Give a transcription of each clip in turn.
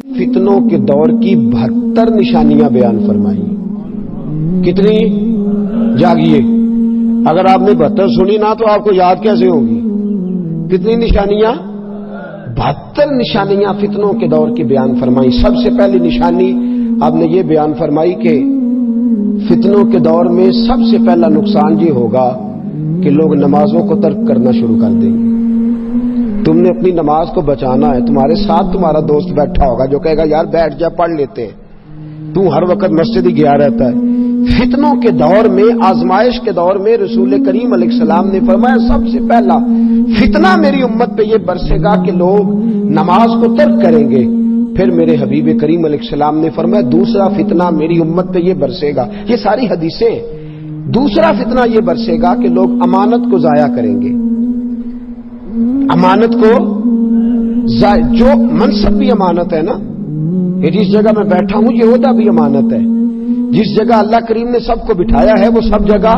فتنوں کے دور کی 72 نشانیاں بیان فرمائی. کتنی؟ جاگیے، اگر آپ نے 72 سنی نہ تو آپ کو یاد کیسے ہوگی؟ کتنی نشانیاں؟ 72 نشانیاں فتنوں کے دور کی بیان فرمائی. سب سے پہلی نشانی آپ نے یہ بیان فرمائی کہ فتنوں کے دور میں سب سے پہلا نقصان یہ ہوگا کہ لوگ نمازوں کو ترک کرنا شروع کر دیں گے. تم نے اپنی نماز کو بچانا ہے، تمہارے ساتھ تمہارا دوست بیٹھا ہوگا جو کہے گا یار بیٹھ جا پڑھ لیتے ہیں، تو ہر وقت مسجد ہی گیا رہتا ہے. فتنوں کے دور میں، آزمائش کے دور میں رسول کریم علیہ السلام نے فرمایا سب سے پہلا فتنہ میری امت پہ یہ برسے گا کہ لوگ نماز کو ترک کریں گے. پھر میرے حبیب کریم علیہ السلام نے فرمایا دوسرا فتنہ میری امت پہ یہ برسے گا. یہ ساری حدیثیں. دوسرا فتنہ یہ برسے گا کہ لوگ امانت کو ضائع کریں گے. امانت کو جو منصب بھی امانت ہے نا، یہ جس جگہ میں بیٹھا ہوں یہ عہدہ بھی امانت ہے. جس جگہ اللہ کریم نے سب کو بٹھایا ہے وہ سب جگہ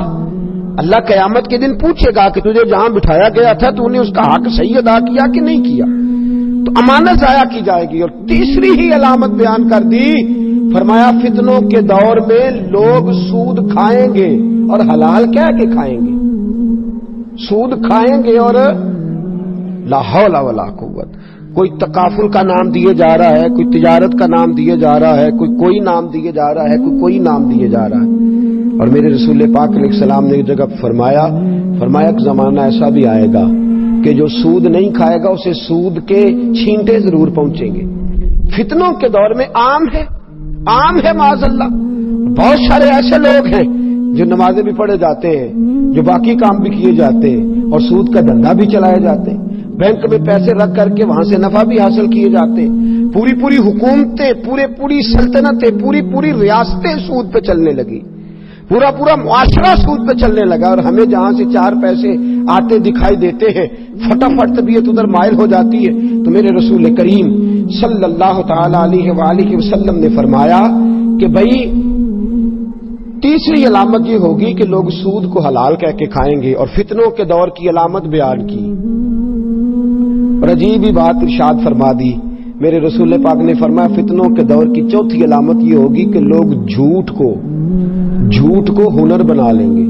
اللہ قیامت کے دن پوچھے گا کہ تجھے جہاں بٹھایا گیا تھا تو نے اس کا حق صحیح ادا کیا کہ نہیں کیا. تو امانت ضائع کی جائے گی. اور تیسری ہی علامت بیان کر دی، فرمایا فتنوں کے دور میں لوگ سود کھائیں گے اور حلال کہہ کے کھائیں گے. سود کھائیں گے اور لا حول ولا قوت. کوئی تکافل کا نام دیے جا رہا ہے، کوئی تجارت کا نام دیے جا رہا ہے، کوئی نام دیے جا رہا ہے، کوئی نام دیے جا رہا ہے. اور میرے رسول پاک علیہ السلام نے ایک جگہ فرمایا ایک زمانہ ایسا بھی آئے گا کہ جو سود نہیں کھائے گا اسے سود کے چھینٹے ضرور پہنچیں گے. فتنوں کے دور میں عام ہے معاذ اللہ. بہت سارے ایسے لوگ ہیں جو نمازیں بھی پڑھے جاتے ہیں، جو باقی کام بھی کیے جاتے ہیں اور سود کا دھندا بھی چلائے جاتے ہیں. بینک میں پیسے رکھ کر کے وہاں سے نفع بھی حاصل کیے جاتے ہیں. پوری حکومتیں، پوری سلطنتیں، پوری ریاستیں سود پہ چلنے لگی. پورا معاشرہ سود پہ چلنے لگا. اور ہمیں جہاں سے 4 پیسے آتے دکھائی دیتے ہیں فٹافٹ طبیعت ادھر مائل ہو جاتی ہے. تو میرے رسول کریم صلی اللہ تعالی علیہ وآلہ وسلم نے فرمایا کہ بھائی تیسری علامت یہ ہوگی کہ لوگ سود کو حلال کہہ کے کھائیں گے. اور فتنوں کے دور کی علامت بیان کی اور عجیب ہی بات ارشاد فرما دی. میرے رسول پاک نے فرمایا فتنوں کے دور کی چوتھی علامت یہ ہوگی کہ لوگ جھوٹ کو ہنر بنا لیں گے.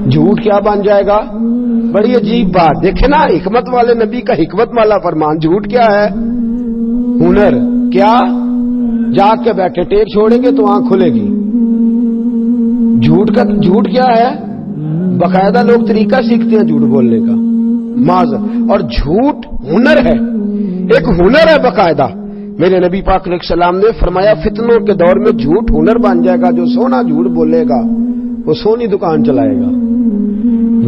جھوٹ کیا بن جائے گا؟ بڑی عجیب بات. دیکھیں نا حکمت والے نبی کا حکمت والا فرمان. جھوٹ کیا ہے؟ ہنر. کیا؟ جاگ کے بیٹھے ٹیک چھوڑیں گے تو آنکھ کھلے گی. جھوٹ کیا ہے؟ باقاعدہ لوگ طریقہ سیکھتے ہیں جھوٹ بولنے کا. اور جھوٹ ہنر ہے، ایک ہنر ہے باقاعدہ. میرے نبی پاک علیہ السلام نے فرمایا فتنوں کے دور میں جھوٹ ہنر بن جائے گا. جو سونا جھوٹ بولے گا وہ سونی دکان چلائے گا.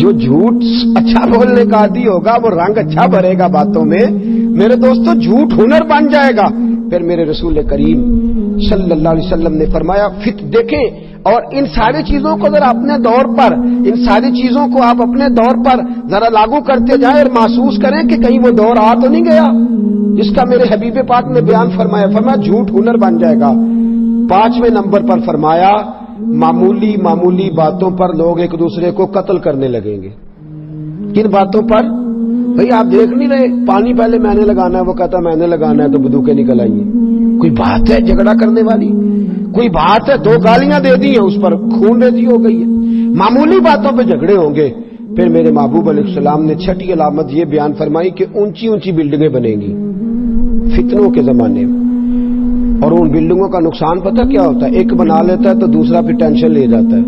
جو جھوٹ اچھا بولنے کا عادی ہوگا وہ رنگ اچھا بھرے گا باتوں میں. میرے دوستو جھوٹ ہنر بن جائے گا. پھر میرے رسول کریم صلی اللہ علیہ وسلم نے فرمایا دیکھیں. اور ان ساری چیزوں کو ذرا اپنے دور پر، ان ساری چیزوں کو آپ اپنے دور پر ذرا لاگو کرتے جائیں اور محسوس کریں کہ کہیں وہ دور آ تو نہیں گیا جس کا میرے حبیب پاک نے بیان فرمایا جھوٹ ہنر بن جائے گا. 5ویں نمبر پر فرمایا معمولی باتوں پر لوگ ایک دوسرے کو قتل کرنے لگیں گے. کن باتوں پر؟ بھئی آپ دیکھ نہیں رہے پانی پہلے میں نے لگانا ہے، وہ کہتا میں نے لگانا ہے تو بندوقیں نکل آئی ہیں. کوئی بات ہے جھگڑا کرنے والی؟ کوئی بات ہے 2 گالیاں دے دی ہیں اس پر خون ریزی ہو گئی ہے. معمولی باتوں پہ جھگڑے ہوں گے. پھر میرے محبوب علیہ السلام نے 6ٹھی علامت یہ بیان فرمائی کہ اونچی بلڈنگیں بنیں گی فتنوں کے زمانے میں. اور ان بلڈنگوں کا نقصان پتہ کیا ہوتا ہے؟ ایک بنا لیتا ہے تو دوسرا پھر ٹینشن لے جاتا ہے.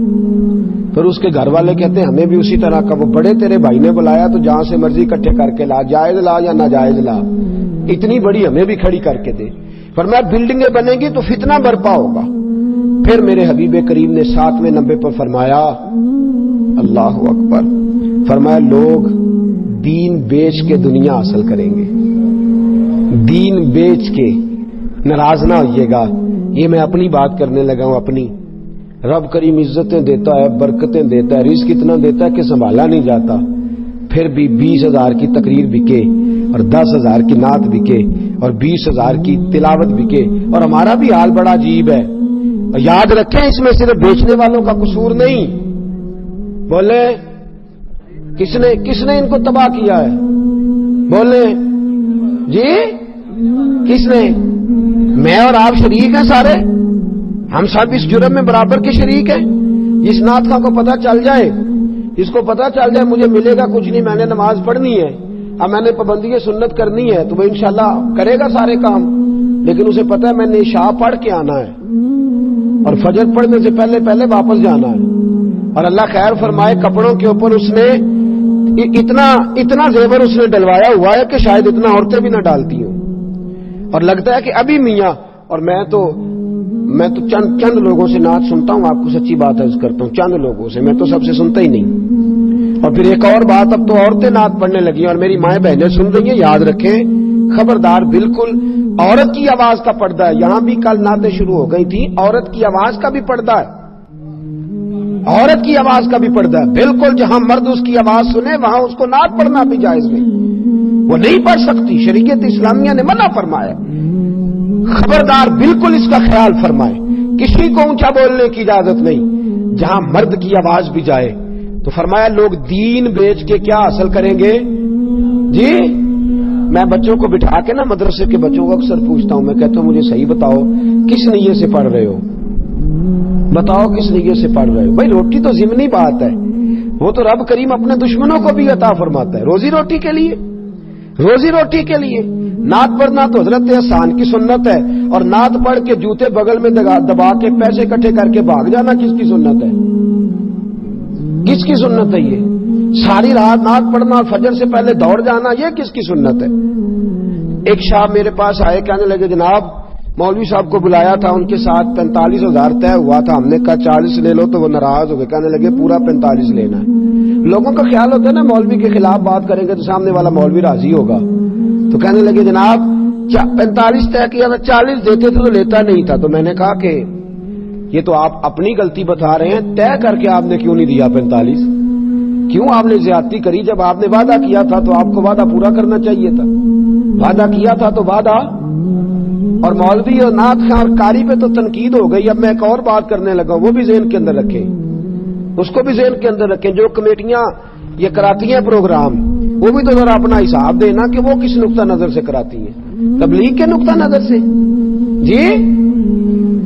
پھر اس کے گھر والے کہتے ہیں ہمیں بھی اسی طرح کا. وہ بڑے تیرے بھائی نے بلایا تو جہاں سے مرضی اکٹھے کر کے لا، جائز لا یا ناجائز لا، اتنی بڑی ہمیں بھی کھڑی کر کے دے. فرمایا بلڈنگیں بنیں گی تو فتنہ برپا ہوگا. پھر میرے حبیب کریم نے 7ویں نمبر پر فرمایا اللہ اکبر، فرمایا لوگ دین بیچ کے دنیا حاصل کریں گے. دین بیچ کے. ناراض نہ ہوئیے گا، یہ میں اپنی بات کرنے لگا ہوں. اپنی رب کریم عزتیں دیتا ہے، برکتیں دیتا ہے، رزق اتنا دیتا ہے کہ سنبھالا نہیں جاتا. پھر بھی 20,000 کی تقریر بکے اور 10,000 کی نعت بکے اور 20,000 کی تلاوت بکے. اور ہمارا بھی حال بڑا عجیب ہے. اور یاد رکھیں اس میں صرف بیچنے والوں کا قصور نہیں. بولے کس نے ان کو تباہ کیا ہے؟ بولے جی کس نے؟ میں اور آپ شریک ہیں سارے, ہم سب اس جرم میں برابر کے شریک ہیں. اس نعت خواہ کو پتہ چل جائے, اس کو پتہ چل جائے مجھے ملے گا کچھ نہیں, میں نے نماز پڑھنی ہے, اب میں نے پابندی سنت کرنی ہے, تو وہ انشاءاللہ کرے گا سارے کام. لیکن اسے پتہ ہے میں نے عشاء پڑھ کے آنا ہے اور فجر پڑھنے سے پہلے پہلے واپس جانا ہے. اور اللہ خیر فرمائے, کپڑوں کے اوپر اس نے اتنا زیور اس نے ڈلوایا ہوا ہے کہ شاید اتنا عورتیں بھی نہ ڈالتی ہوں. اور لگتا ہے کہ ابھی میاں, اور میں تو چند لوگوں سے نعت سنتا ہوں, آپ کو سچی بات عرض کرتا ہوں, چند لوگوں سے, میں تو سب سے سنتا ہی نہیں. اور پھر ایک اور بات, اب تو عورتیں نعت پڑھنے لگی اور میری مائیں بہنیں سن رہی ہیں, یاد رکھیں خبردار, بالکل عورت کی آواز کا پردہ ہے. یہاں بھی کل نعتیں شروع ہو گئی تھی, عورت کی آواز کا بھی پردہ ہے, عورت کی آواز کا بھی پردہ ہے. بالکل جہاں مرد اس کی آواز سنے وہاں اس کو نعت پڑھنا بھی جائز نہیں, وہ نہیں پڑھ سکتی, شریعت اسلامیہ نے منع فرمایا. خبردار بالکل اس کا خیال فرمائے, کسی کو اونچا بولنے کی اجازت نہیں جہاں مرد کی آواز بھی جائے. تو فرمایا لوگ دین بیچ کے کیا حاصل کریں گے جی. میں بچوں کو بٹھا کے نا, مدرسے کے بچوں کو اکثر پوچھتا ہوں, میں کہتا ہوں مجھے صحیح بتاؤ کس نیت سے پڑھ رہے ہو, بتاؤ کس نیت سے پڑھ رہے ہو. بھائی روٹی تو ضمنی بات ہے, وہ تو رب کریم اپنے دشمنوں کو بھی عطا فرماتا ہے, روزی روٹی کے لیے, روزی روٹی کے لیے. نعت پڑھنا تو حضرت احسان کی سنت ہے, اور نعت پڑھ کے جوتے بغل میں دبا کے پیسے اکٹھے کر کے بھاگ جانا کس کی سنت ہے, کس کی سنت ہے یہ؟ ساری رات نعت پڑھنا اور فجر سے پہلے دوڑ جانا, یہ کس کی سنت ہے؟ ایک شاہ میرے پاس آئے, کہنے لگے جناب مولوی صاحب کو بلایا تھا, ان کے ساتھ 45,000 طے ہوا تھا, ہم نے کہا 40 لے لو, تو وہ ناراض ہو گئے, کہنے لگے پورا 45 لینا ہے. لوگوں کا خیال ہوتا ہے نا مولوی کے خلاف بات کریں گے تو سامنے والا مولوی راضی ہوگا, تو کہنے لگے جناب 45 طے کیا, 40 دیتے تھے تو لیتا نہیں تھا. تو میں نے کہا کہ یہ تو آپ اپنی غلطی بتا رہے ہیں, طے کر کے آپ نے کیوں نہیں دیا 45, کیوں آپ نے زیادتی کری؟ جب آپ نے وعدہ کیا تھا تو آپ کو وعدہ پورا کرنا چاہیے تھا, وعدہ کیا تھا تو وعدہ. اور مولوی اور نعت خواہ اور قاری پہ تو تنقید ہو گئی. اب میں ایک اور بات کرنے لگا, وہ بھی ذہن کے اندر رکھیں, اس کو بھی ذہن کے اندر رکھیں. جو کمیٹیاں یہ کراتی ہیں پروگرام, وہ بھی تو ذرا اپنا حساب دینا کہ وہ کس نقطہ نظر سے کراتی ہیں, تبلیغ کے نقطہ نظر سے جی.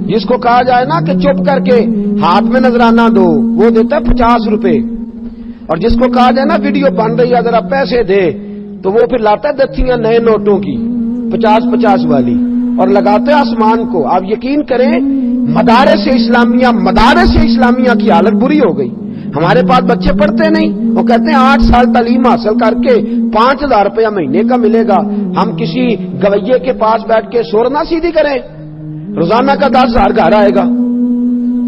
جس کو کہا جائے نا کہ چپ کر کے ہاتھ میں نذرانہ دو, وہ دیتا ہے 50 روپے, اور جس کو کہا جائے نا ویڈیو بن رہی ہے ذرا پیسے دے, تو وہ پھر لاتا ہے دستیاں نئے نوٹوں کی 50-50 والی اور لگاتے ہیں آسمان کو. آپ یقین کریں مدارس اسلامیہ کی حالت بری ہو گئی. ہمارے پاس بچے پڑھتے نہیں, وہ کہتے ہیں 8 سال تعلیم حاصل کر کے 5,000 روپیہ مہینے کا ملے گا, ہم کسی گویے کے پاس بیٹھ کے سورنا سیدھی کریں, روزانہ کا 10,000 گھر آئے گا.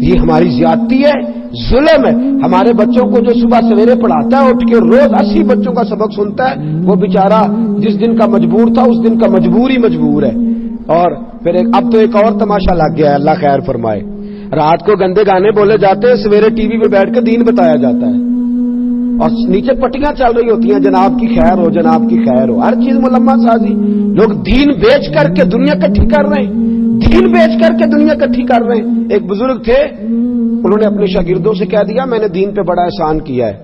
یہ ہماری زیادتی ہے, ظلم ہے. ہمارے بچوں کو جو صبح سویرے پڑھاتا ہے, اٹھ کے روز 80 بچوں کا سبق سنتا ہے, وہ بیچارہ جس دن کا مجبور تھا اس دن کا مجبور ہے. اور پھر اب تو ایک اور تماشا لگ گیا ہے, اللہ خیر فرمائے. رات کو گندے گانے بولے جاتے ہیں, سویرے ٹی وی پہ بیٹھ کے دین بتایا جاتا ہے, اور نیچے پٹیاں چل رہی ہوتی ہیں جناب کی خیر ہو, جناب کی خیر ہو, ہر چیز ملمہ سازی. لوگ دین بیچ کر کے دنیا کٹھی کر رہے ہیں, دین بیچ کر کے دنیا کٹھی کر رہے ہیں. ایک بزرگ تھے, انہوں نے اپنے شاگردوں سے کہہ دیا میں نے دین پہ بڑا احسان کیا ہے.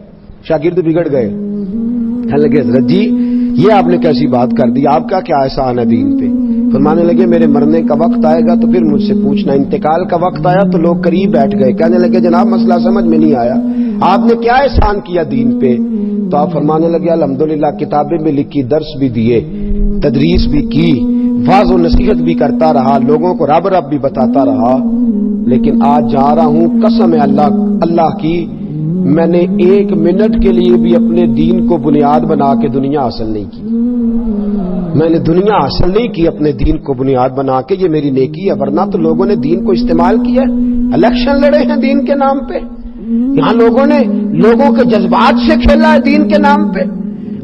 شاگرد بگڑ گئے, کہنے لگے حضرت جی یہ آپ نے کیسی بات کر دی, آپ کا کیا احسان ہے دین پہ؟ فرمانے لگے میرے مرنے کا وقت آئے گا تو پھر مجھ سے پوچھنا. انتقال کا وقت آیا تو لوگ قریب بیٹھ گئے, کہنے لگے جناب مسئلہ سمجھ میں نہیں آیا, آپ نے کیا احسان کیا دین پہ؟ تو آپ فرمانے لگے الحمدللہ کتابیں بھی لکھی, درس بھی دیے, تدریس بھی کی, واعظ و نصیحت بھی کرتا رہا, لوگوں کو رب بھی بتاتا رہا, لیکن آج جا رہا ہوں قسم ہے اللہ کی, میں نے 1 منٹ کے لیے بھی اپنے دین کو بنیاد بنا کے دنیا حاصل نہیں کی. میں نے دنیا حاصل نہیں کی اپنے دین کو بنیاد بنا کے, یہ میری نیکی ہے. ورنہ تو لوگوں نے دین کو استعمال کیا, الیکشن لڑے ہیں دین کے نام پہ, یہاں لوگوں نے لوگوں کے جذبات سے کھیلا ہے دین کے نام پہ.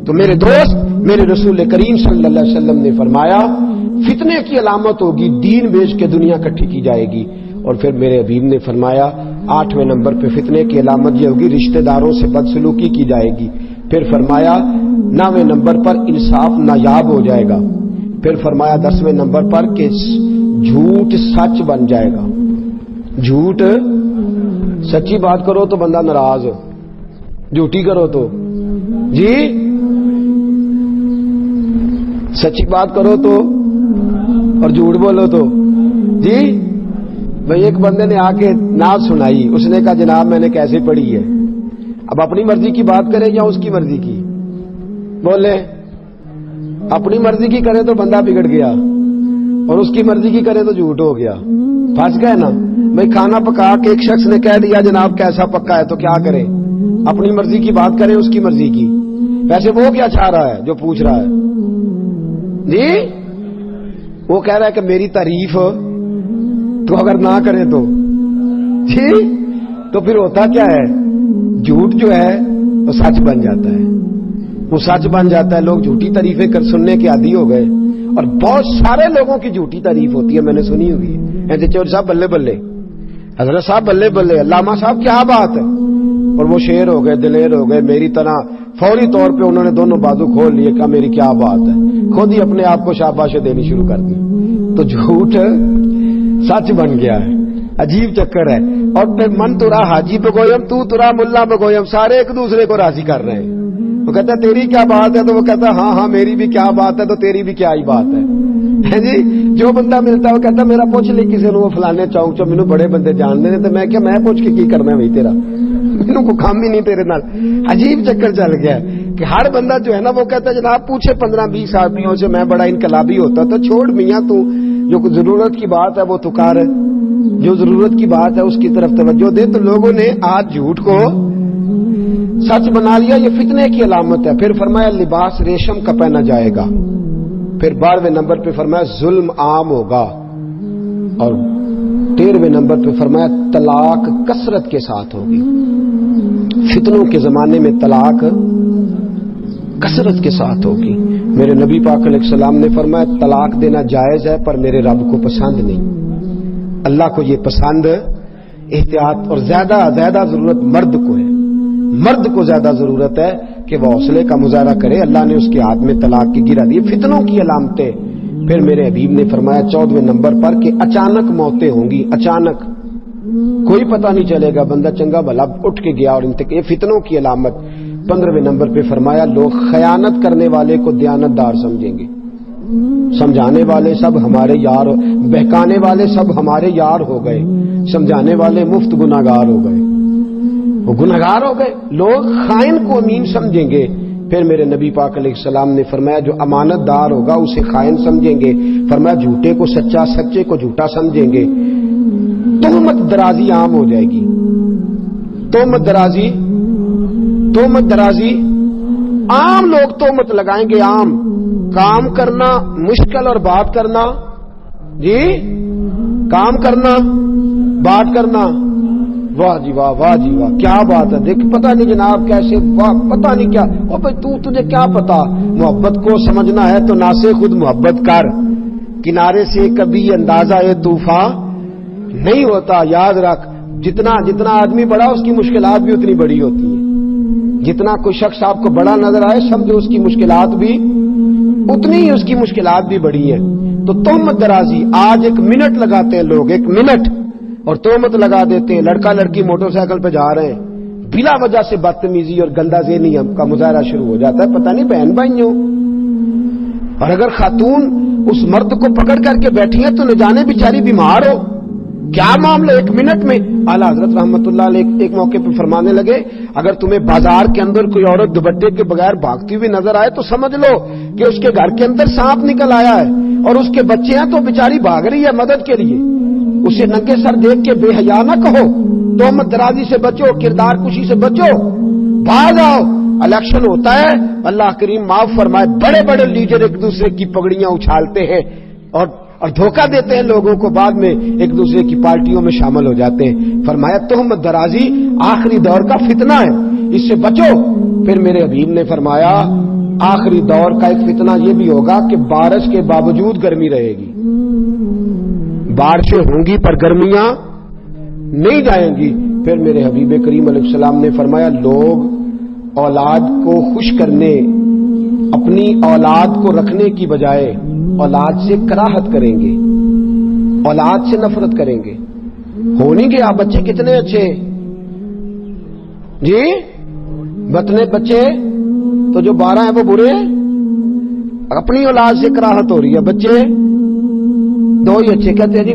تو میرے دوست, میرے رسول کریم صلی اللہ علیہ وسلم نے فرمایا فتنے کی علامت ہوگی دین بیچ کے دنیا کٹھی کی جائے گی. اور پھر میرے حبیب نے فرمایا 8ویں نمبر پہ فتنے کی علامت یہ ہوگی رشتہ داروں سے بدسلوکی کی جائے گی. پھر فرمایا 9ویں نمبر پر انصاف نایاب ہو جائے گا. پھر فرمایا 10ویں نمبر پر کہ جھوٹ سچ بن جائے گا. جھوٹ, سچی بات کرو تو بندہ ناراض ہو, جھوٹی کرو تو جی, سچی بات کرو تو اور جھوٹ بولو تو جی بھائی ایک بندے نے آ کے نعت سنائی, اس نے کہا جناب میں نے کیسے پڑھی ہے. اب اپنی مرضی کی بات کرے یا اس کی مرضی کی؟ بولے اپنی مرضی کی کرے تو بندہ بگڑ گیا, اور اس کی مرضی کی کرے تو جھوٹ ہو گیا, پھنس گئے نا. بھائی کھانا پکا کے ایک شخص نے کہہ دیا جناب کیسا پکا ہے, تو کیا کرے؟ اپنی مرضی کی بات کرے اس کی مرضی کی. ویسے وہ کیا چاہ رہا ہے جو پوچھ رہا ہے؟ جی وہ کہہ رہا ہے کہ میری تعریف تو اگر نہ کرے تو جی تو پھر ہوتا کیا ہے, جھوٹ جو ہے وہ سچ بن جاتا ہے, وہ سچ بن جاتا ہے. لوگ جھوٹی تعریفیں سننے کے عادی ہو گئے, اور بہت سارے لوگوں کی جھوٹی تعریف ہوتی ہے, میں نے سنی ہوئی ہے. چور صاحب بلے بلے, حضرت صاحب بلے بلے, علامہ صاحب کیا بات ہے, اور وہ شیر ہو گئے, دلیر ہو گئے, میری طرح فوری طور پہ انہوں نے دونوں بازو کھول لیے, کہا میری کیا بات ہے, خود ہی اپنے آپ کو شاباشیں دینی شروع کر دی. تو جھوٹ سچ بن گیا ہے, عجیب چکر ہے. اور پھر من ترا حاجی بگویم تو ترا ملا بگویم, سارے ایک دوسرے کو راضی کر رہے ہیں. وہ کہتا ہے تیری کیا بات ہے, تو وہ کہتا ہے ہاں ہاں میری بھی کیا بات ہے, تو تیری بھی کیا ہی بات ہے جی. جو بندہ ملتا ہے وہ کہتا ہے میرا پوچھ لے کسی نے, وہ فلانے چوک چو مینوں بڑے بندے جان دے, تو میں کیا میں پوچھ کے کی کرنا ہے بھائی تیرا, مینوں کو کام ہی نہیں تیرے نال. عجیب چکر چل گیا ہے کہ ہر بندہ جو ہے نا وہ کہتا ہے جناب پوچھے 15-20 آدمیوں سے میں بڑا انقلابی ہوتا, تو چھوڑ میاں تو جو ضرورت کی بات ہے وہ تو کر, جو ضرورت کی بات ہے اس کی طرف توجہ دے. تو لوگوں نے آج جھوٹ کو سچ بنا لیا, یہ فتنے کی علامت ہے. پھر فرمایا لباس ریشم کا پہنا جائے گا. پھر 12ویں نمبر پہ فرمایا ظلم عام ہوگا, اور 13ویں نمبر پہ فرمایا طلاق کثرت کے ساتھ ہوگی. فتنوں کے زمانے میں طلاق کثرت کے ساتھ ہوگی. میرے نبی پاک علیہ السلام نے فرمایا طلاق دینا جائز ہے پر میرے رب کو پسند نہیں. اللہ کو یہ پسند, احتیاط, اور زیادہ ضرورت مرد کو ہے. مرد کو زیادہ ضرورت ہے کہ وہ حوصلے کا مظاہرہ کرے. اللہ نے اس کے ہاتھ میں طلاق کی گرا دی. فتنوں کی علامتیں. پھر میرے حبیب نے فرمایا 14ویں نمبر پر کہ اچانک موتیں ہوں گی, اچانک, کوئی پتہ نہیں چلے گا, بندہ چنگا بھلا اٹھ کے گیا اور یہ فتنوں کی علامت. 15ویں نمبر پہ فرمایا لوگ خیانت کرنے والے کو دیانتدار سمجھیں گے, سمجھانے والے سب ہمارے یار, بہکانے والے سب ہمارے یار ہو گئے, سمجھانے والے مفت گناہگار ہو گئے, وہ گناہگار ہو گئے. لوگ خائن کو امین سمجھیں گے. پھر میرے نبی پاک علیہ السلام نے فرمایا جو امانت دار ہوگا اسے خائن سمجھیں گے. فرمایا جھوٹے کو سچا, سچے کو جھوٹا سمجھیں گے. تہمت درازی عام ہو جائے گی. تہمت درازی عام, لوگ تہمت لگائیں گے. عام کام کرنا مشکل اور بات کرنا, جی کام کرنا بات کرنا, واہ جی واہ, واہ جی واہ, کیا بات ہے. دیکھ پتہ نہیں جناب کیسے, واہ پتہ نہیں کیا. او بھائی تجھے کیا پتا, محبت کو سمجھنا ہے تو نہ سے خود محبت کر. کنارے سے کبھی اندازہ یہ طوفان نہیں ہوتا. یاد رکھ جتنا آدمی بڑا اس کی مشکلات بھی اتنی بڑی ہوتی ہیں. جتنا کوئی شخص آپ کو بڑا نظر آئے سمجھو اس کی مشکلات بھی اتنی ہی, اس کی مشکلات بھی بڑی ہیں. تو تہمت درازی, آج 1 منٹ لگاتے ہیں لوگ, 1 منٹ, اور تہمت لگا دیتے ہیں. لڑکا لڑکی موٹر سائیکل پہ جا رہے ہیں, بلا وجہ سے بدتمیزی اور گندا ذہنی کا مظاہرہ شروع ہو جاتا ہے. پتہ نہیں بہن بھائیوں, اور اگر خاتون اس مرد کو پکڑ کر کے بیٹھی ہیں تو نہ جانے بیچاری بیمار ہو, کیا معاملہ. 1 منٹ میں اعلیٰ حضرت رحمت اللہ علیہ ایک موقع پہ فرمانے لگے اگر تمہیں بازار کے اندر کوئی عورت دوپٹے کے بغیر بھاگتی ہوئی نظر آئے تو سمجھ لو کہ اس کے گھر کے اندر سانپ نکل آیا ہے, اور اس کے بچے ہیں تو بیچاری بھاگ رہی ہے مدد کے لیے. اسے ننگے سر دیکھ کے بے حیا نہ کہو, تہمت درازی سے بچو, کردار کشی سے بچو, باز آؤ. الیکشن ہوتا ہے, اللہ کریم معاف فرمائے, بڑے بڑے لیڈر ایک دوسرے کی پگڑیاں اچھالتے ہیں اور دھوکہ دیتے ہیں لوگوں کو, بعد میں ایک دوسرے کی پارٹیوں میں شامل ہو جاتے ہیں. فرمایا تہمت درازی آخری دور کا فتنہ ہے, اس سے بچو. پھر میرے حبیب نے فرمایا آخری دور کا ایک فتنہ یہ بھی ہوگا کہ بارش کے باوجود گرمی رہے گی. بارشیں ہوں گی پر گرمیاں نہیں جائیں گی. پھر میرے حبیب کریم علیہ السلام نے فرمایا لوگ اولاد کو خوش کرنے, اپنی اولاد کو رکھنے کی بجائے اولاد سے کراہت کریں گے, اولاد سے نفرت کریں گے. ہو نہیں گیا بچے کتنے اچھے جی, بتنے بچے تو جو 12 ہیں وہ برے, اپنی اولاد سے کراہت ہو رہی ہے. بچے 2 ہی اچھے. کہتے ہیں جی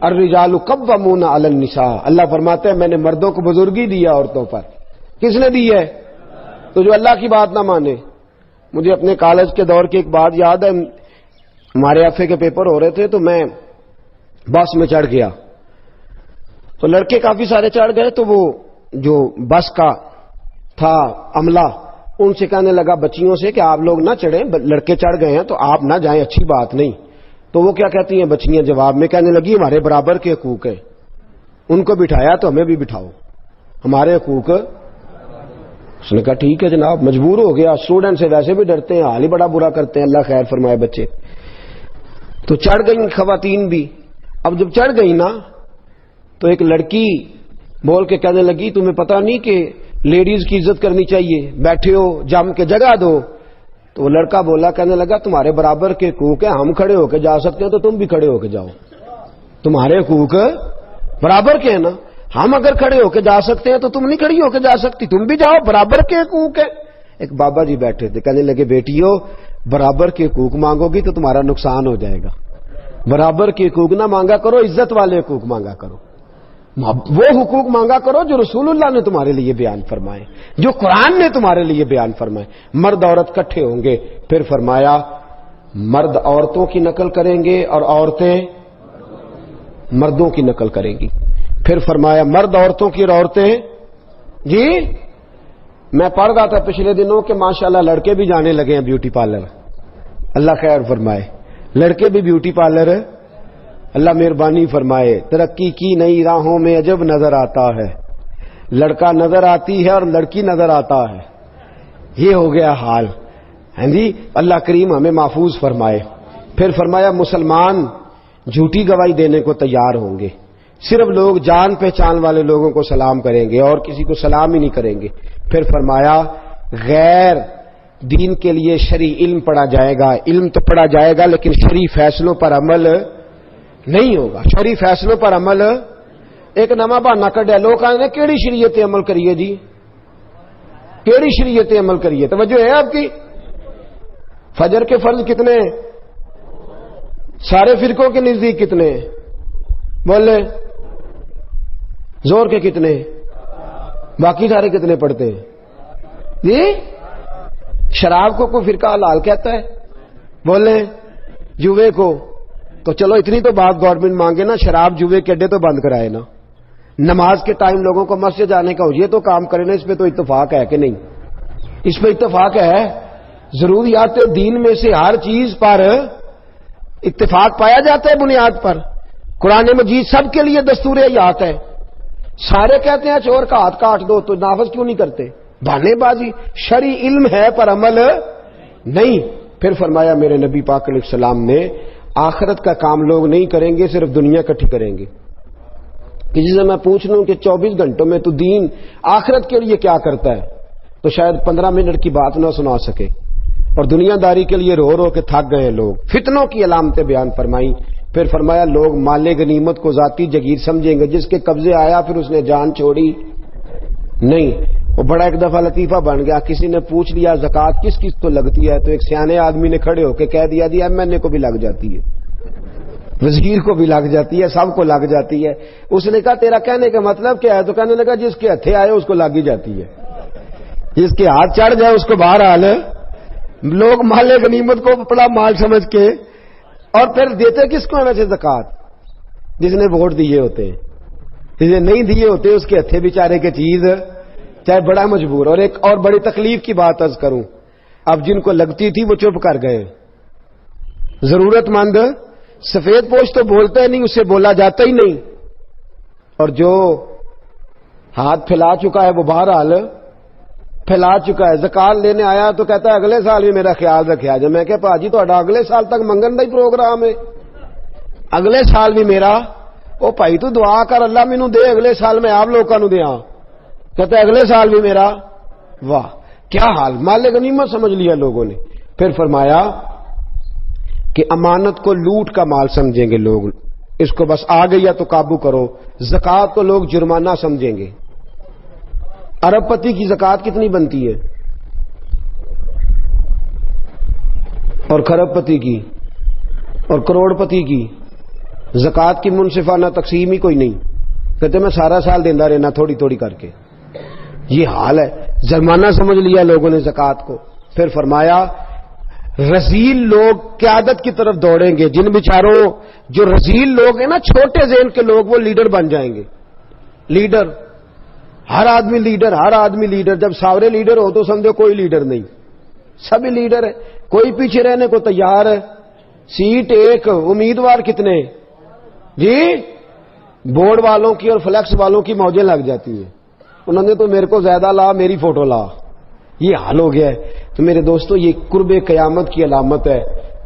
الرجال قوامون علی النساء، اللہ فرماتے ہیں میں نے مردوں کو بزرگی دی ہے عورتوں پر. کس نے دی ہے؟ تو جو اللہ کی بات نہ مانے. مجھے اپنے کالج کے دور کی ایک بات یاد ہے. ہمارے ایف اے کے پیپر ہو رہے تھے تو میں بس میں چڑھ گیا تو لڑکے کافی سارے چڑھ گئے. تو وہ جو بس کا تھا عملہ ان سے کہنے لگا بچیوں سے کہ آپ لوگ نہ چڑھیں، لڑکے چڑھ گئے ہیں تو آپ نہ جائیں، اچھی بات نہیں. تو وہ کیا کہتی ہیں بچیاں جواب میں کہنے لگی ہمارے برابر کے حقوق ہیں، ان کو بٹھایا تو ہمیں بھی بٹھاؤ، ہمارے حقوق. اس نے کہا ٹھیک ہے جناب. مجبور ہو گیا. اسٹوڈنٹ سے ویسے بھی ڈرتے ہیں، حال ہی بڑا برا کرتے ہیں، اللہ خیر فرمائے بچے. تو چڑھ گئیں خواتین بھی. اب جب چڑھ گئی نا تو ایک لڑکی بول کے کہنے لگی تمہیں پتہ نہیں کہ لیڈیز کی عزت کرنی چاہیے، بیٹھے ہو جم کے جگہ دو. تو وہ لڑکا بولا کہنے لگا تمہارے برابر کے حقوق ہیں، ہم کھڑے ہو کے جا سکتے ہیں تو تم بھی کھڑے ہو کے جاؤ. تمہارے حقوق برابر کے ہیں نا، ہم اگر کھڑے ہو کے جا سکتے ہیں تو تم نہیں کھڑی ہو کے جا سکتی، تم بھی جاؤ، برابر کے حقوق ہیں. ایک بابا جی بیٹھے تھے کہنے لگے بیٹیو برابر کے حقوق مانگو گی تو تمہارا نقصان ہو جائے گا. برابر کے حقوق نہ مانگا کرو، عزت والے حقوق مانگا کرو. وہ حقوق مانگا کرو جو رسول اللہ نے تمہارے لیے بیان فرمائے، جو قرآن نے تمہارے لیے بیان فرمائے. مرد عورت کٹھے ہوں گے. پھر فرمایا مرد عورتوں کی نقل کریں گے اور عورتیں مردوں کی نقل کریں گی. پھر فرمایا مرد عورتوں کی اور عورتیں. جی میں پڑھ رہا تھا پچھلے دنوں کہ ماشاءاللہ لڑکے بھی جانے لگے ہیں بیوٹی پارلر. اللہ خیر فرمائے. لڑکے بھی بیوٹی پارلر، اللہ مہربانی فرمائے. ترقی کی نئی راہوں میں عجب نظر آتا ہے، لڑکا نظر آتی ہے اور لڑکی نظر آتا ہے. یہ ہو گیا حال. ہاں جی اللہ کریم ہمیں محفوظ فرمائے. پھر فرمایا مسلمان جھوٹی گواہی دینے کو تیار ہوں گے، صرف لوگ جان پہچان والے لوگوں کو سلام کریں گے اور کسی کو سلام ہی نہیں کریں گے. پھر فرمایا غیر دین کے لیے شرعی علم پڑھا جائے گا. علم تو پڑھا جائے گا لیکن شرعی فیصلوں پر عمل نہیں ہوگا. شرعی فیصلوں پر عمل. ایک نواں بہانہ کڈیا لوگ آئے کیڑی شریعت عمل کریے جی، کیڑی شریعت عمل کریے. توجہ ہے آپ کی؟ فجر کے فرض کتنے؟ سارے فرقوں کے نزدیک کتنے؟ بولے. زور کے کتنے؟ باقی سارے کتنے پڑھتے ہیں جی؟ شراب کو کوئی فرقہ حلال کہتا ہے؟ بولے. جوے کو تو چلو اتنی تو بات گورنمنٹ مانگے نا، شراب جوے کے اڈے تو بند کرائے نا. نماز کے ٹائم لوگوں کو مسجد جانے کا ہو یہ تو کام کرے نا. اس پہ تو اتفاق ہے کہ نہیں؟ اس پہ اتفاق ہے. ضروریات دین میں سے ہر چیز پر اتفاق پایا جاتا ہے بنیاد پر. قرآن مجید سب کے لیے دستور حیات ہے. سارے کہتے ہیں چور کا ہاتھ کاٹ دو تو نافذ کیوں نہیں کرتے؟ بہانے بازی. شرعی علم ہے پر عمل نہیں. پھر فرمایا میرے نبی پاک علیہ السلام نے آخرت کا کام لوگ نہیں کریں گے، صرف دنیا اکٹھی کریں گے. کسی سے میں پوچھ لوں کہ 24 گھنٹوں میں تو دین آخرت کے لیے کیا کرتا ہے تو شاید 15 منٹ کی بات نہ سنا سکے، اور دنیا داری کے لیے رو رو کے تھک گئے لوگ. فتنوں کی علامتیں بیان فرمائی. پھر فرمایا لوگ مال غنیمت کو ذاتی جگیر سمجھیں گے، جس کے قبضے آیا پھر اس نے جان چھوڑی نہیں. وہ بڑا ایک دفعہ لطیفہ بن گیا. کسی نے پوچھ لیا زکوٰۃ کس کس کو لگتی ہے تو ایک سیانے آدمی نے کھڑے ہو کے کہہ دیا جی ایم این اے کو بھی لگ جاتی ہے، وزیر کو بھی لگ جاتی ہے، سب کو لگ جاتی ہے. اس نے کہا تیرا کہنے کا مطلب کیا ہے؟ تو کہنے لگا جس کے ہتھے آئے اس کو لگ ہی جاتی ہے، جس کے ہاتھ چڑھ جائے اس کو بہرحال. لوگ مال غنیمت کو بڑا مال سمجھ کے اور پھر دیتے کس کو ہے ویسے زکوٰۃ؟ جس نے ووٹ دیے ہوتے ہیں. جسے نہیں دیے ہوتے اس کے ہتھے بیچارے کے چیز چاہے بڑا مجبور. اور ایک اور بڑی تکلیف کی بات عرض کروں، اب جن کو لگتی تھی وہ چپ کر گئے. ضرورت مند سفید پوش تو بولتا ہی نہیں، اس سے بولا جاتا ہی نہیں. اور جو ہاتھ پھیلا چکا ہے وہ بہرحال پھیلا چکا ہے. زکات لینے آیا تو کہتا ہے اگلے سال بھی میرا خیال رکھا جائے. میں کہ پاجی تو اگلے سال تک منگن دا ہی پروگرام ہے، اگلے سال بھی میرا. او بھائی تو دعا کر اللہ مینوں دے اگلے سال میں آپ لوگوں نوں دیاں. کہتا ہے اگلے سال بھی میرا. واہ کیا حال، مال غنیمت سمجھ لیا لوگوں نے. پھر فرمایا کہ امانت کو لوٹ کا مال سمجھیں گے لوگ، اس کو بس آ گیا تو قابو کرو. زکات کو لوگ جرمانہ سمجھیں گے. ارب پتی کی زکات کتنی بنتی ہے اور کھرب پتی کی اور کروڑ پتی کی؟ زکات کی منصفانہ تقسیم ہی کوئی نہیں، کہتے میں سارا سال دینا رہنا تھوڑی تھوڑی کر کے. یہ حال ہے، جرمانہ سمجھ لیا لوگوں نے زکات کو. پھر فرمایا رذیل لوگ قیادت کی طرف دوڑیں گے. جن بیچاروں جو رذیل لوگ ہیں نا، چھوٹے ذہن کے لوگ، وہ لیڈر بن جائیں گے. لیڈر، ہر آدمی لیڈر، ہر آدمی لیڈر. جب سارے لیڈر ہو تو سمجھو کوئی لیڈر نہیں، سبھی لیڈر ہے، کوئی پیچھے رہنے کو تیار ہے. سیٹ ایک، امیدوار کتنے جی؟ بورڈ والوں کی اور فلیکس والوں کی موجیں لگ جاتی ہیں. انہوں نے تو میرے کو زیادہ لا، میری فوٹو لا. یہ حال ہو گیا ہے. تو میرے دوستو یہ قرب قیامت کی علامت ہے.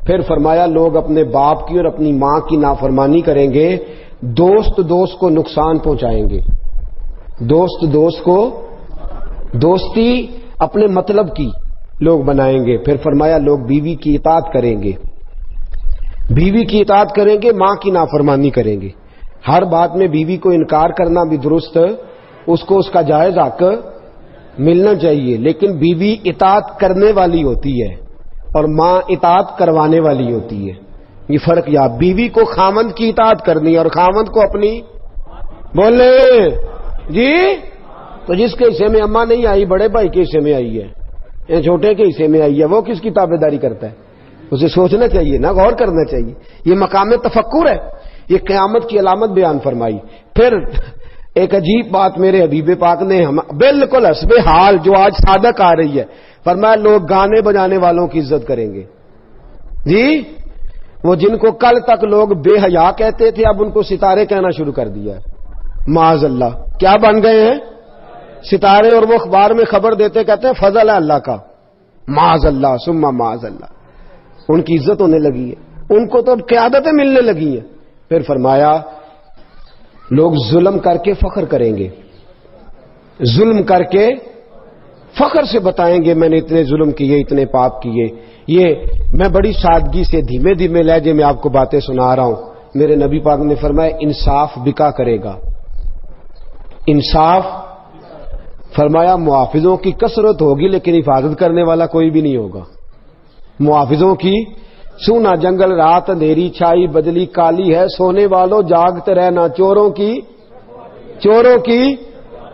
پھر فرمایا لوگ اپنے باپ کی اور اپنی ماں کی نافرمانی کریں گے، دوست دوست کو نقصان پہنچائیں گے. دوست دوست کو، دوستی اپنے مطلب کی لوگ بنائیں گے. پھر فرمایا لوگ بیوی کی اطاعت کریں گے، بیوی کی اطاعت کریں گے، ماں کی نافرمانی کریں گے. ہر بات میں بیوی کو انکار کرنا بھی درست، اس کو اس کا جائز حق ملنا چاہیے، لیکن بیوی اطاعت کرنے والی ہوتی ہے اور ماں اطاعت کروانے والی ہوتی ہے. یہ فرق یا بیوی کو خامند کی اطاعت کرنی اور خامند کو اپنی بولے جی. تو جس کے حصے میں اماں نہیں آئی، بڑے بھائی کے حصے میں آئی ہے یا چھوٹے کے حصے میں آئی ہے، وہ کس کی تابعداری کرتا ہے؟ اسے سوچنا چاہیے نا، غور کرنا چاہیے. یہ مقام تفکر ہے. یہ قیامت کی علامت بیان فرمائی. پھر ایک عجیب بات میرے حبیب پاک نے بالکل حسب حال جو آج صادق آ رہی ہے، فرمایا لوگ گانے بجانے والوں کی عزت کریں گے جی. وہ جن کو کل تک لوگ بے حیا کہتے تھے، اب ان کو ستارے کہنا شروع کر دیا ہے. معاذ اللہ، کیا بن گئے ہیں؟ ستارے. اور وہ اخبار میں خبر دیتے کہتے ہیں فضل ہے اللہ کا. معاذ اللہ ثم معاذ اللہ. ان کی عزت ہونے لگی ہے، ان کو تو قیادتیں ملنے لگی ہیں. پھر فرمایا لوگ ظلم کر کے فخر کریں گے، ظلم کر کے فخر سے بتائیں گے میں نے اتنے ظلم کیے، اتنے پاپ کیے. یہ میں بڑی سادگی سے دھیمے دھیمے لہجے میں آپ کو باتیں سنا رہا ہوں. میرے نبی پاک نے فرمایا انصاف بکا کرے گا. انصاف، فرمایا محافظوں کی کثرت ہوگی لیکن حفاظت کرنے والا کوئی بھی نہیں ہوگا. محافظوں کی سونا جنگل، رات اندھیری چھائی، بدلی کالی ہے، سونے والوں جاگتے رہنا. چوروں کی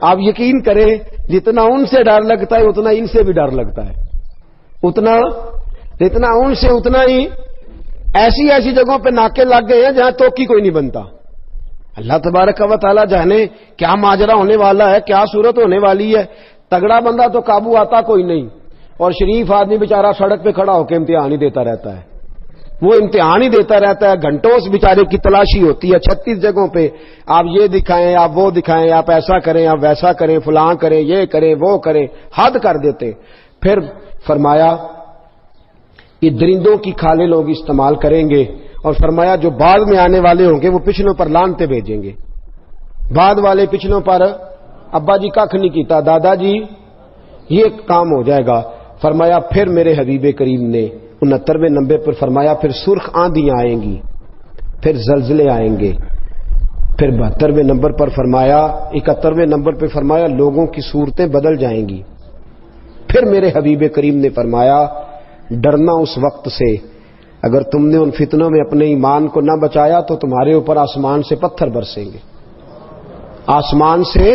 آپ یقین کریں جتنا ان سے ڈر لگتا ہے اتنا ان سے بھی ڈر لگتا ہے. جتنا ان سے اتنا ہی ایسی جگہوں پہ ناکے لگ گئے ہیں جہاں توکی کوئی نہیں بنتا. اللہ تبارک و تعالی جانے کیا ماجرا ہونے والا ہے، کیا صورت ہونے والی ہے. تگڑا بندہ تو قابو آتا کوئی نہیں، اور شریف آدمی بیچارہ سڑک پہ کھڑا ہو کے امتحان ہی دیتا رہتا ہے. وہ امتحان ہی دیتا رہتا ہے. گھنٹوں اس بیچارے کی تلاشی ہوتی ہے 36 جگہوں پہ. آپ یہ دکھائیں، آپ وہ دکھائیں، آپ ایسا کریں، آپ ویسا کریں، فلاں کریں، یہ کریں، وہ کریں، حد کر دیتے. پھر فرمایا یہ درندوں کی کھالیں لوگ استعمال کریں گے. اور فرمایا جو بعد میں آنے والے ہوں گے وہ پچھلوں پر لانتے بھیجیں گے. بعد والے پچھلوں پر ابا جی کھ نہیں کیتا، دادا جی یہ کام ہو جائے گا. فرمایا پھر میرے حبیب کریم نے 69ویں نمبر پر فرمایا پھر سرخ آندیاں آئیں گی، پھر زلزلے آئیں گے. پھر 72ویں نمبر پر فرمایا، 71ویں نمبر پر فرمایا لوگوں کی صورتیں بدل جائیں گی. پھر میرے حبیب کریم نے فرمایا ڈرنا اس وقت سے اگر تم نے ان فتنوں میں اپنے ایمان کو نہ بچایا تو تمہارے اوپر آسمان سے پتھر برسیں گے. آسمان سے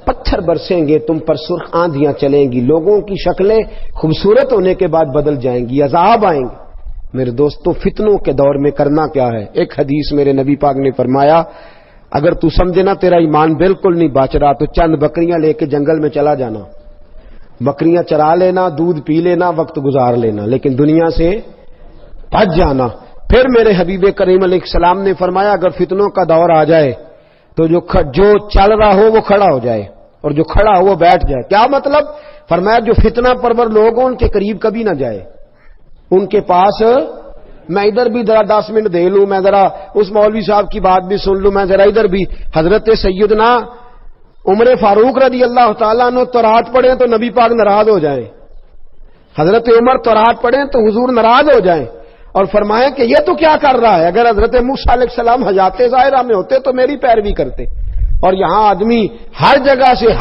پتھر برسیں گے، تم پر سرخ آندیاں چلیں گی، لوگوں کی شکلیں خوبصورت ہونے کے بعد بدل جائیں گی، عذاب آئیں گے. میرے دوستوں فتنوں کے دور میں کرنا کیا ہے؟ ایک حدیث میرے نبی پاک نے فرمایا اگر تو سمجھے نا تیرا ایمان بالکل نہیں بچ رہا تو چند بکریاں لے کے جنگل میں چلا جانا، بکریاں چرا لینا، دودھ پی لینا، وقت گزار لینا، لیکن دنیا سے بچ جانا. پھر میرے حبیب کریم علیہ السلام نے فرمایا اگر فتنوں کا دور آ جائے تو جو چل رہا ہو وہ کھڑا ہو جائے اور جو کھڑا ہو وہ بیٹھ جائے. کیا مطلب؟ فرمایا جو فتنہ پرور لوگ ہوں ان کے قریب کبھی نہ جائے، ان کے پاس میں ادھر بھی ذرا 10 منٹ دے لوں، میں ذرا اس مولوی صاحب کی بات بھی سن لوں، میں ذرا ادھر بھی. حضرت سیدنا عمر فاروق رضی اللہ تعالیٰ عنہ تورات پڑھیں تو نبی پاک ناراض ہو جائیں، حضرت عمر تورات پڑھیں تو حضور ناراض ہو جائیں اور فرمائیں کہ یہ تو کیا کر رہا ہے. اگر حضرت موسیٰ علیہ السلام حیات ظاہرہ میں ہوتے تو میری پیروی کرتے. اور یہاں آدمی ہر جگہ سے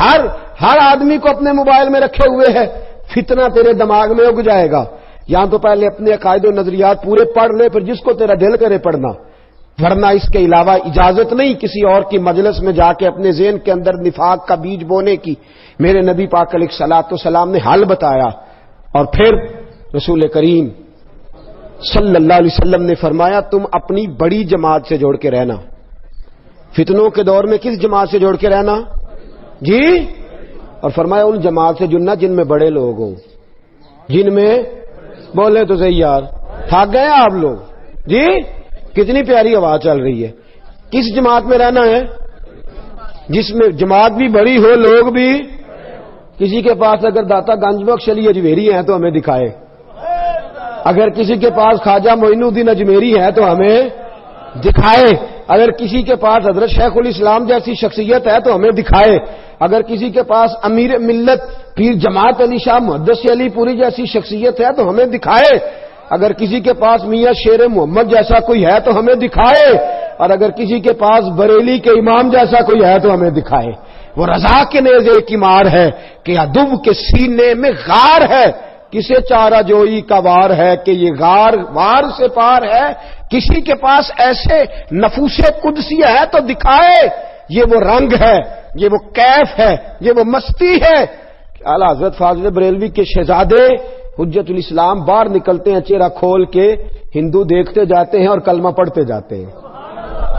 ہر آدمی کو اپنے موبائل میں رکھے ہوئے ہے، فتنہ تیرے دماغ میں اگ جائے گا. یہاں تو پہلے اپنے عقائد و نظریات پورے پڑھ لے، پھر جس کو تیرا دل کرے پڑھنا. ورنہ اس کے علاوہ اجازت نہیں کسی اور کی مجلس میں جا کے اپنے ذہن کے اندر نفاق کا بیج بونے کی۔ میرے نبی پاک علیہ الصلوۃ والسلام نے حل بتایا، اور پھر رسول کریم صلی اللہ علیہ وسلم نے فرمایا تم اپنی بڑی جماعت سے جوڑ کے رہنا۔ فتنوں کے دور میں کس جماعت سے جوڑ کے رہنا جی؟ اور فرمایا ان جماعت سے جڑنا جن میں بڑے لوگ ہوں، جن میں بولے تو صحیح یار، تھک گئے آپ لوگ جی؟ کتنی پیاری آواز چل رہی ہے۔ کس جماعت میں رہنا ہے؟ جس میں جماعت بھی بڑی ہو، لوگ بھی۔ کسی کے پاس اگر داتا گنج بخش علی اجمیری ہیں تو ہمیں دکھائے، اگر کسی کے پاس خواجہ معین الدین اجمیری ہے تو ہمیں دکھائے، اگر کسی کے پاس حضرت شیخ الاسلام جیسی شخصیت ہے تو ہمیں دکھائے، اگر کسی کے پاس امیر ملت پیر جماعت علی شاہ محدث علی پوری جیسی شخصیت ہے تو ہمیں دکھائے، اگر کسی کے پاس میاں شیر محمد جیسا کوئی ہے تو ہمیں دکھائے، اور اگر کسی کے پاس بریلی کے امام جیسا کوئی ہے تو ہمیں دکھائے۔ وہ رضا کے نیزے کی مار ہے کہ ادب کے سینے میں غار ہے، کسے چارہ جوئی کا وار ہے کہ یہ غار وار سے پار ہے، کسی کے پاس ایسے نفوس قدسی ہے تو دکھائے، یہ وہ رنگ ہے، یہ وہ کیف ہے، یہ وہ مستی ہے۔ اعلیٰ حضرت فاضل بریلوی کے شہزادے حجت الاسلام باہر نکلتے ہیں چہرہ کھول کے، ہندو دیکھتے جاتے ہیں اور کلمہ پڑھتے جاتے ہیں۔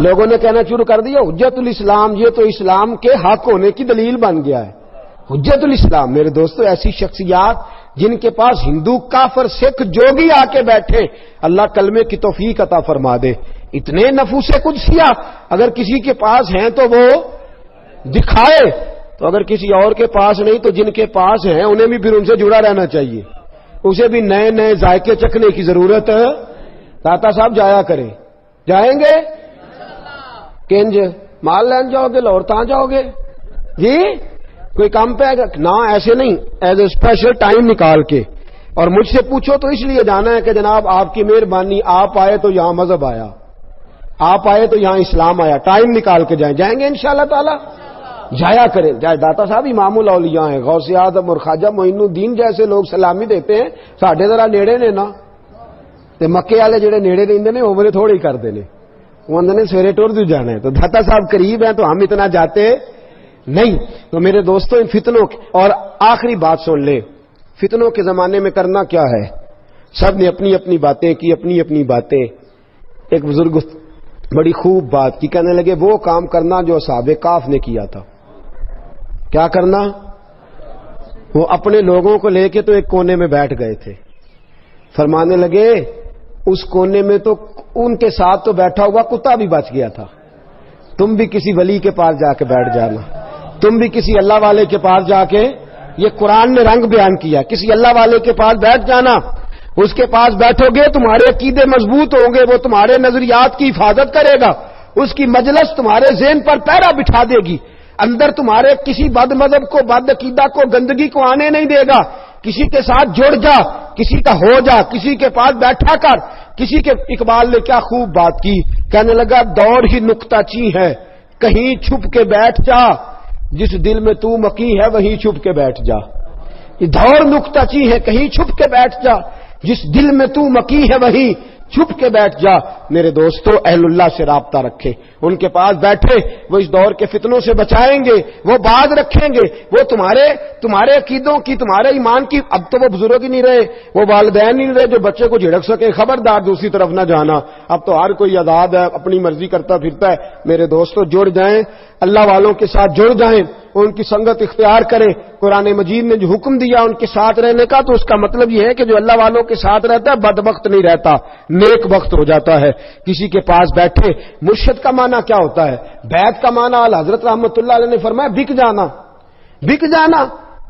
لوگوں نے کہنا شروع کر دیا حجت الاسلام یہ تو اسلام کے حق ہونے کی دلیل بن گیا ہے۔ حجت الاسلام میرے دوستو ایسی شخصیات جن کے پاس ہندو کافر سکھ جوگی آ کے بیٹھے، اللہ کلمے کی توفیق عطا فرما دے۔ اتنے نفوس قدسیہ اگر کسی کے پاس ہیں تو وہ دکھائے، تو اگر کسی اور کے پاس نہیں تو جن کے پاس ہیں انہیں بھی پھر ان سے جڑا رہنا چاہیے، اسے بھی نئے نئے ذائقے چکھنے کی ضرورت ہے۔ داتا صاحب جایا کریں، جائیں گے کنج مال لین جاؤ گے، لاہور تاں جاؤ گے جی؟ کوئی کام پہ آئے گا؟ نہ ایسے نہیں، ایز اے اسپیشل ٹائم نکال کے، اور مجھ سے پوچھو تو اس لیے جانا ہے کہ جناب آپ کی مہربانی، آپ آئے تو یہاں مذہب آیا، آپ آئے تو یہاں اسلام آیا، ٹائم نکال کے جائیں، جائیں گے انشاءاللہ تعالی، جایا کریں۔ جائے داتا صاحب امام الاولیاء ہیں، غوث اعظم اور خواجہ معین الدین جیسے لوگ سلامی دیتے ہیں، ساڈے ذرا نیڑے نے نا، تے مکے والے جڑے نیڑے رہندے نے وہ میرے تھوڑے ہی کردے نے، وہ نے سویرے ٹور دو جانا ہے، تو داتا صاحب قریب ہیں تو ہم اتنا جاتے نہیں۔ تو میرے دوستوں ان فتنوں اور آخری بات سن لے، فتنوں کے زمانے میں کرنا کیا ہے؟ سب نے اپنی اپنی باتیں کی، اپنی اپنی باتیں۔ ایک بزرگ بڑی خوب بات کی، کہنے لگے وہ کام کرنا جو اصحاب کہف نے کیا تھا۔ کیا کرنا؟ وہ اپنے لوگوں کو لے کے تو ایک کونے میں بیٹھ گئے تھے، فرمانے لگے اس کونے میں تو ان کے ساتھ تو بیٹھا ہوا کتا بھی بچ گیا تھا، تم بھی کسی ولی کے پاس جا کے بیٹھ جانا، تم بھی کسی اللہ والے کے پاس جا کے، یہ قرآن نے رنگ بیان کیا، کسی اللہ والے کے پاس بیٹھ جانا، اس کے پاس بیٹھو گے تمہارے عقیدے مضبوط ہوں گے، وہ تمہارے نظریات کی حفاظت کرے گا، اس کی مجلس تمہارے ذہن پر پہرا بٹھا دے گی، اندر تمہارے کسی بد مذہب کو، بد عقیدہ کو، گندگی کو آنے نہیں دے گا۔ کسی کے ساتھ جڑ جا، کسی کا ہو جا، کسی کے پاس بیٹھا کر، کسی کے۔ اقبال نے کیا خوب بات کی، کہنے لگا دور ہی نکتہ چی ہے، کہیں چھپ کے بیٹھ جا، جس دل میں تو مکی ہے وہیں چھپ کے بیٹھ جا۔ یہ دور نکتہ چی ہے، کہیں چھپ کے بیٹھ جا، جس دل میں تو مکی ہے وہیں چھپ کے بیٹھ جا۔ میرے دوستو اہل اللہ سے رابطہ رکھے، ان کے پاس بیٹھے، وہ اس دور کے فتنوں سے بچائیں گے، وہ باز رکھیں گے، وہ تمہارے عقیدوں کی، تمہارے ایمان کی۔ اب تو وہ بزرگ ہی نہیں رہے، وہ والدین نہیں رہے جو بچے کو جھڑک سکے، خبردار دوسری طرف نہ جانا، اب تو ہر کوئی آزاد ہے، اپنی مرضی کرتا پھرتا ہے۔ میرے دوستو جڑ جائیں، اللہ والوں کے ساتھ جڑ جائیں، ان کی سنگت اختیار کریں۔ قرآن مجید نے جو حکم دیا ان کے ساتھ رہنے کا، تو اس کا مطلب یہ ہے کہ جو اللہ والوں کے ساتھ رہتا ہے بدبخت نہیں رہتا، نیک بخت ہو جاتا ہے۔ کسی کے پاس بیٹھے، مرشد کا معنی کیا ہوتا ہے؟ بیعت کا معنی حضرت رحمت اللہ علیہ نے فرمایا بک جانا، بک جانا۔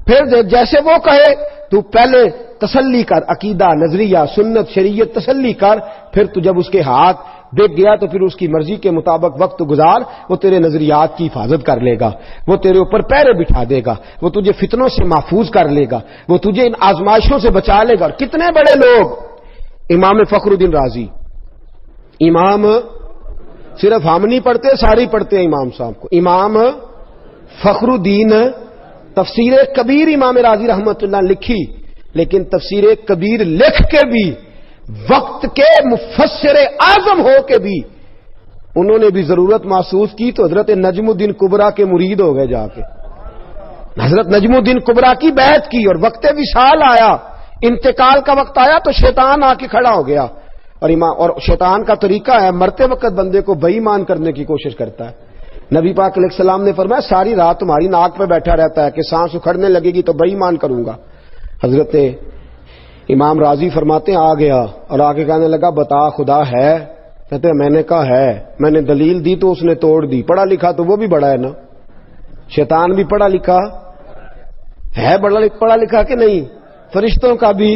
پھر جیسے وہ کہے تو پہلے تسلی کر، عقیدہ، نظریہ، سنت، شریعت تسلی کر، پھر تو جب اس کے ہاتھ دیکھ گیا تو پھر اس کی مرضی کے مطابق وقت گزار، وہ تیرے نظریات کی حفاظت کر لے گا، وہ تیرے اوپر پیرے بٹھا دے گا، وہ تجھے فتنوں سے محفوظ کر لے گا، وہ تجھے ان آزمائشوں سے بچا لے گا۔ اور کتنے بڑے لوگ، امام فخر الدین رازی، امام صرف ہم نہیں پڑھتے، ساری پڑھتے ہیں امام صاحب کو، امام فخر الدین، تفسیر کبیر امام رازی رحمت اللہ لکھی، لیکن تفسیر کبیر لکھ کے بھی، وقت کے مفسر اعظم ہو کے بھی انہوں نے بھی ضرورت محسوس کی تو حضرت نجم الدین کبریٰ کے مرید ہو گئے جا کے. حضرت نجم الدین کبریٰ کی بیعت کی اور وقت وصال آیا, انتقال کا وقت آیا تو شیطان آ کے کھڑا ہو گیا. اور شیطان کا طریقہ ہے مرتے وقت بندے کو بے ایمان کرنے کی کوشش کرتا ہے. نبی پاک علیہ السلام نے فرمایا ساری رات تمہاری ناک پہ بیٹھا رہتا ہے کہ سانس اکھڑنے لگے گی تو بے ایمان کروں گا. حضرت امام راضی فرماتے ہیں آ گیا اور آ کے کہنے لگا بتا خدا ہے؟ کہتے ہیں میں نے کہا ہے. میں نے دلیل دی تو اس نے توڑ دی. پڑھا لکھا تو وہ بھی بڑا ہے نا, شیطان بھی پڑھا لکھا ہے, پڑھا لکھا کہ نہیں. فرشتوں کا بھی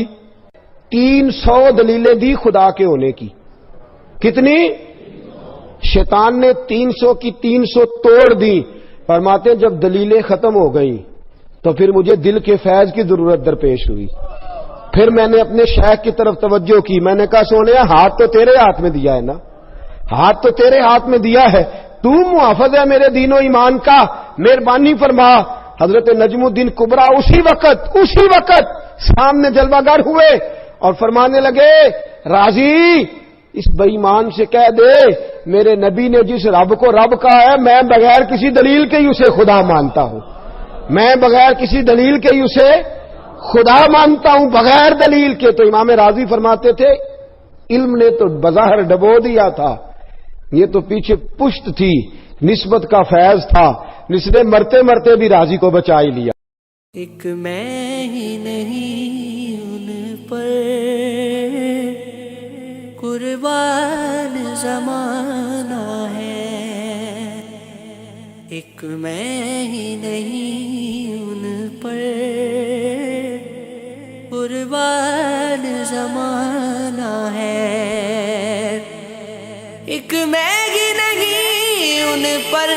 300 دلیلیں دی خدا کے ہونے کی. کتنی؟ شیطان نے 300 کی 300 توڑ دی. فرماتے ہیں جب دلیلیں ختم ہو گئیں تو پھر مجھے دل کے فیض کی ضرورت درپیش ہوئی. پھر میں نے اپنے شیخ کی طرف توجہ کی. میں نے کہا سونیا ہاتھ تو تیرے ہاتھ میں دیا ہے نا, ہاتھ تو تیرے ہاتھ میں دیا ہے, تو محافظ ہے میرے دین و ایمان کا, مہربانی فرما. حضرت نجم الدین کبریٰ اسی وقت سامنے جلوہ گر ہوئے اور فرمانے لگے راضی اس بے ایمان سے کہہ دے میرے نبی نے جس رب کو رب کہا ہے میں بغیر کسی دلیل کے ہی اسے خدا مانتا ہوں. میں بغیر کسی دلیل کے ہی اسے خدا مانتا ہوں, بغیر دلیل کے. تو امام راضی فرماتے تھے علم نے تو بظاہر ڈبو دیا تھا, یہ تو پیچھے پشت تھی, نسبت کا فیض تھا, جس نے مرتے مرتے بھی راضی کو بچا ہی لیا. ایک میں ہی نہیں ان پر قربان زمانہ ہے, ایک میں ہی نہیں ان پر قربان زمانہ ہے, ایک میں ہی نہیں ان پر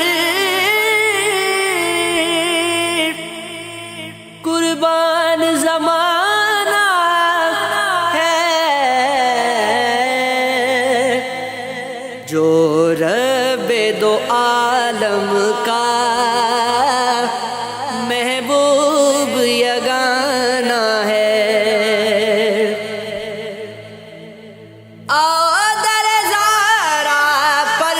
قربان زمانہ ہے, جو رب دو عالم کا محبوب یگانہ ہے. آؤ در زارا پر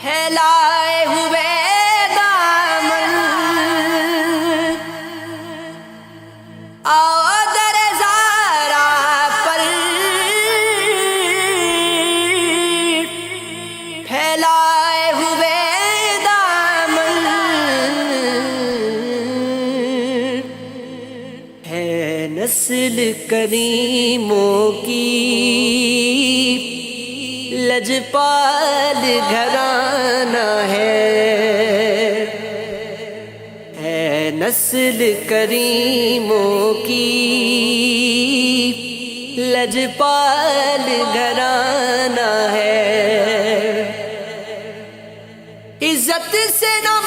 پھیلائے ہوئے نسل کریموں کی لجپال گھرانہ ہے, نسل کریموں کی لجپال گھرانہ ہے. عزت سے نہ